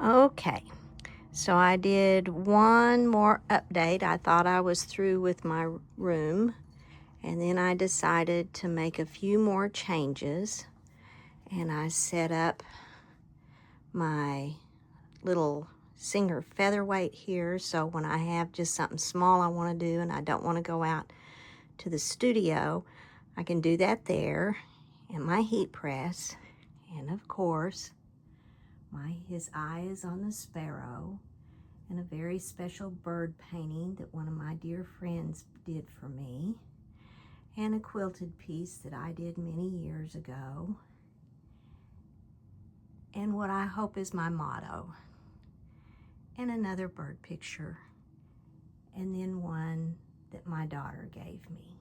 Okay, so I did one more update. I thought I was through with my room, and then I decided to make a few more changes, and I set up my little Singer featherweight here, so when I have just something small I want to do and I don't want to go out to the studio, I can do that there, and my heat press, and of course his eye is on the sparrow, and a very special bird painting that one of my dear friends did for me, and a quilted piece that I did many years ago, and what I hope is my motto, and another bird picture, and then one that my daughter gave me.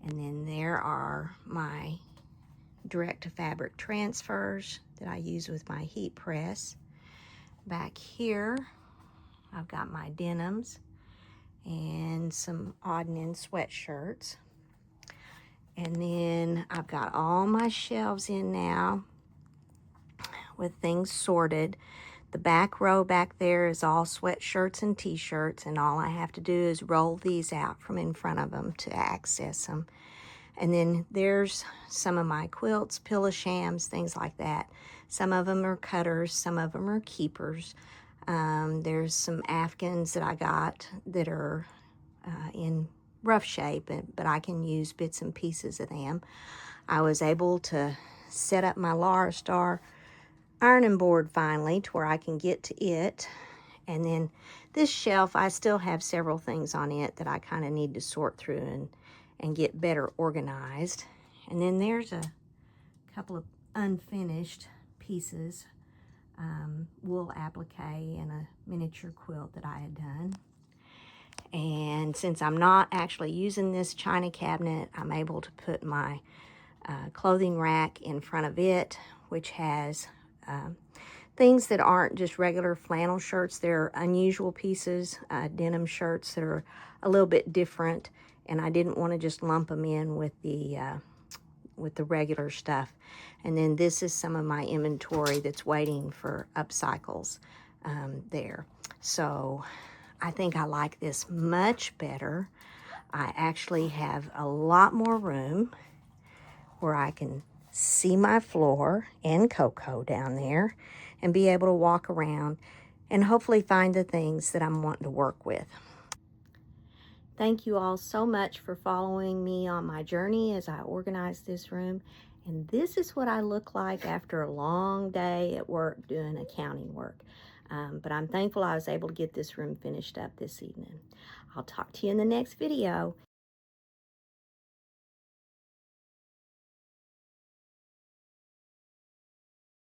And then there are my direct to fabric transfers that I use with my heat press. Back here, I've got my denims and some odd and end sweatshirts. And then I've got all my shelves in now with things sorted. The back row back there is all sweatshirts and t-shirts, and all I have to do is roll these out from in front of them to access them. And then there's some of my quilts, pillow shams, things like that. Some of them are cutters, some of them are keepers. There's some Afghans that I got that are in rough shape, but I can use bits and pieces of them. I was able to set up my Lara Star ironing board finally to where I can get to it. And then this shelf, I still have several things on it that I kind of need to sort through and get better organized. And then there's a couple of unfinished pieces, wool applique and a miniature quilt that I had done. And since I'm not actually using this china cabinet, I'm able to put my clothing rack in front of it, which has things that aren't just regular flannel shirts. They're unusual pieces, denim shirts that are a little bit different, and I didn't want to just lump them in with the regular stuff. And then this is some of my inventory that's waiting for upcycles there. So I think I like this much better. I actually have a lot more room where I can see my floor and Coco down there and be able to walk around and hopefully find the things that I'm wanting to work with. Thank you all so much for following me on my journey as I organize this room. And this is what I look like after a long day at work doing accounting work. But I'm thankful I was able to get this room finished up this evening. I'll talk to you in the next video.